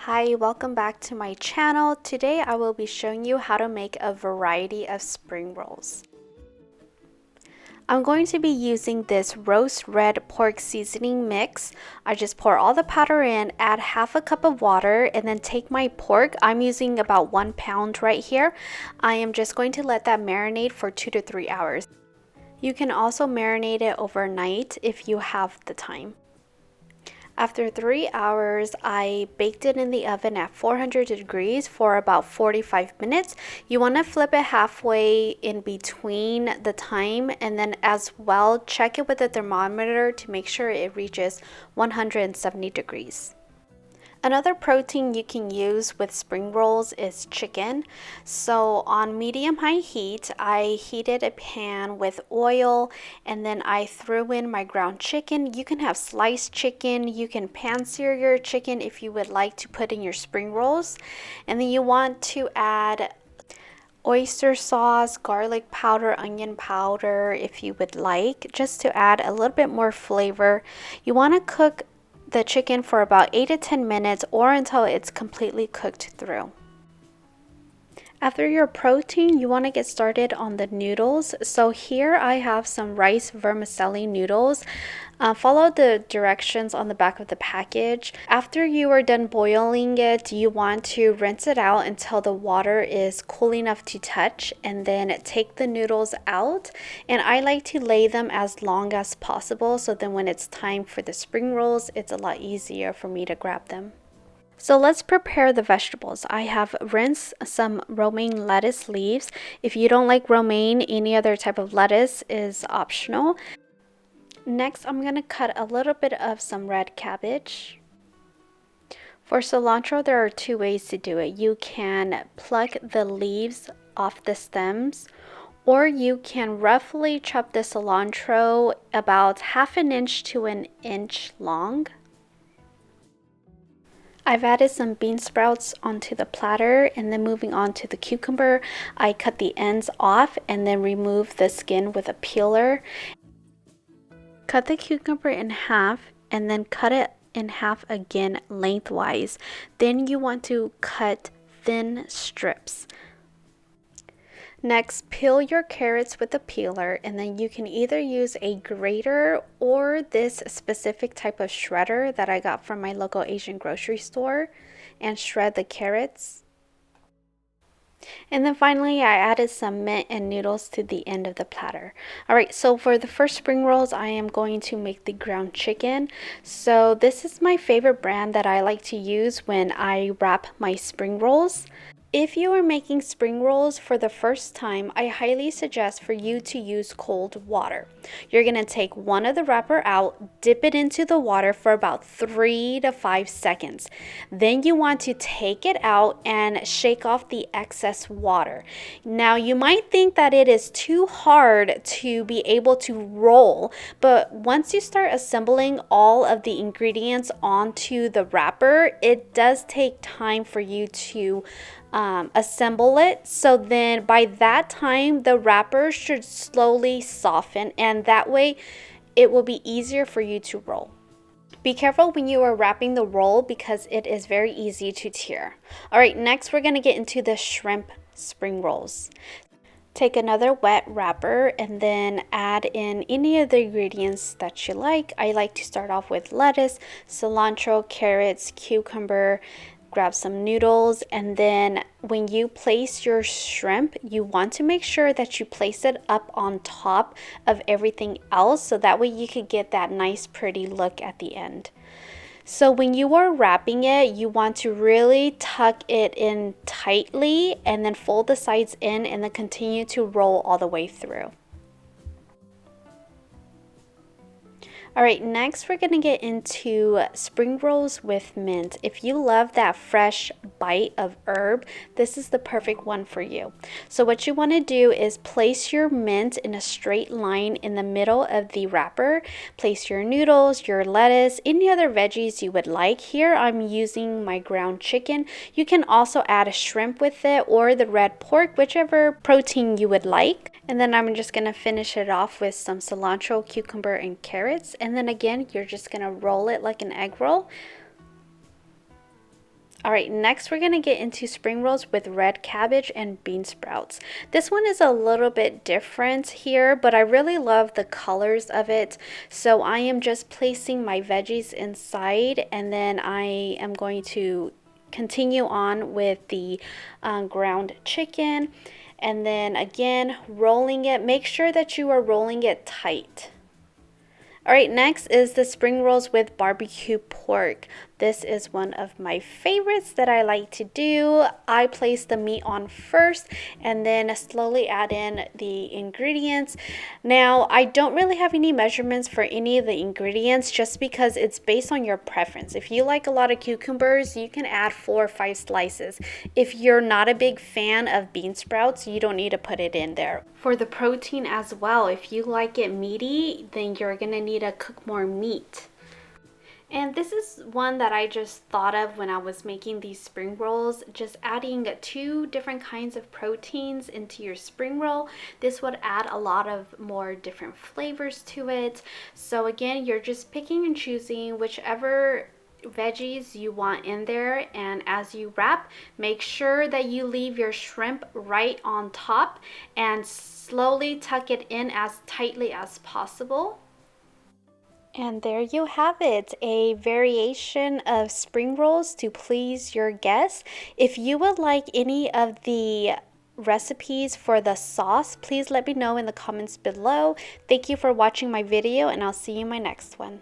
Hi, welcome back to my channel. Today I will be showing you how to make a variety of spring rolls. I'm going to be using this roast red pork seasoning mix. I just pour all the powder in, add half a cup of water, and then take my pork. I'm using about 1 pound right here. I am just going to let that marinate for 2 to 3 hours. You can also marinate it overnight if you have the time. After 3 hours, I baked it in the oven at 400 degrees for about 45 minutes. You want to flip it halfway in between the time, and then as well check it with a thermometer to make sure it reaches 170 degrees. Another protein you can use with spring rolls is chicken. So on medium-high heat, I heated a pan with oil and then I threw in my ground chicken. You can have sliced chicken, you can pan-sear your chicken if you would like to put in your spring rolls. And then you want to add oyster sauce, garlic powder, onion powder if you would like, just to add a little bit more flavor. You want to cook the chicken for about 8 to 10 minutes or until it's completely cooked through. After your protein, you want to get started on the noodles. So here I have some rice vermicelli noodles. Follow the directions on the back of the package. After you are done boiling it, you want to rinse it out until the water is cool enough to touch, and then take the noodles out. And I like to lay them as long as possible, so then when it's time for the spring rolls, it's a lot easier for me to grab them. So let's prepare the vegetables. I have rinsed some romaine lettuce leaves. If you don't like romaine, any other type of lettuce is optional. Next, I'm going to cut a little bit of some red cabbage. For cilantro, there are two ways to do it. You can pluck the leaves off the stems, or you can roughly chop the cilantro about 1/2 inch to 1 inch long. I've added some bean sprouts onto the platter, and then moving on to the cucumber, I cut the ends off and then remove the skin with a peeler. Cut the cucumber in half and then cut it in half again lengthwise. Then you want to cut thin strips. Next, peel your carrots with a peeler, and then you can either use a grater or this specific type of shredder that I got from my local Asian grocery store, and shred the carrots. And then finally, I added some mint and noodles to the end of the platter. Alright, so for the first spring rolls, I am going to make the ground chicken. So this is my favorite brand that I like to use when I wrap my spring rolls. If you are making spring rolls for the first time, I highly suggest for you to use cold water. You're going to take one of the wrapper out, dip it into the water for about 3 to 5 seconds. Then you want to take it out and shake off the excess water. Now you might think that it is too hard to be able to roll, but once you start assembling all of the ingredients onto the wrapper, it does take time for you to assemble it. So then by that time, the wrapper should slowly soften, and that way it will be easier for you to roll. Be careful when you are wrapping the roll because it is very easy to tear. Alright, next we're going to get into the shrimp spring rolls. Take another wet wrapper and then add in any of the ingredients that you like. I like to start off with lettuce, cilantro, carrots, cucumber. Grab some noodles, and then when you place your shrimp, you want to make sure that you place it up on top of everything else, so that way you could get that nice pretty look at the end. So when you are wrapping it, you want to really tuck it in tightly and then fold the sides in and then continue to roll all the way through. Alright, next we're going to get into spring rolls with mint. If you love that fresh bite of herb, this is the perfect one for you. So what you want to do is place your mint in a straight line in the middle of the wrapper. Place your noodles, your lettuce, any other veggies you would like. Here I'm using my ground chicken. You can also add a shrimp with it or the red pork, whichever protein you would like. And then I'm just going to finish it off with some cilantro, cucumber, and carrots. And then again, you're just going to roll it like an egg roll. Alright, next we're going to get into spring rolls with red cabbage and bean sprouts. This one is a little bit different here, but I really love the colors of it. So I am just placing my veggies inside, and then I am going to continue on with the ground chicken. And then again, rolling it. Make sure that you are rolling it tight. Alright, next is the spring rolls with barbecue pork. This is one of my favorites that I like to do. I place the meat on first and then slowly add in the ingredients. Now, I don't really have any measurements for any of the ingredients just because it's based on your preference. If you like a lot of cucumbers, you can add 4 or 5 slices. If you're not a big fan of bean sprouts, you don't need to put it in there. For the protein as well, if you like it meaty, then you're gonna need to cook more meat. And this is one that I just thought of when I was making these spring rolls, just adding 2 different kinds of proteins into your spring roll. This would add a lot of more different flavors to it. So again, you're just picking and choosing whichever veggies you want in there, and as you wrap, make sure that you leave your shrimp right on top and slowly tuck it in as tightly as possible. And there you have it, a variation of spring rolls to please your guests. If you would like any of the recipes for the sauce, please let me know in the comments below. Thank you for watching my video, and I'll see you in my next one.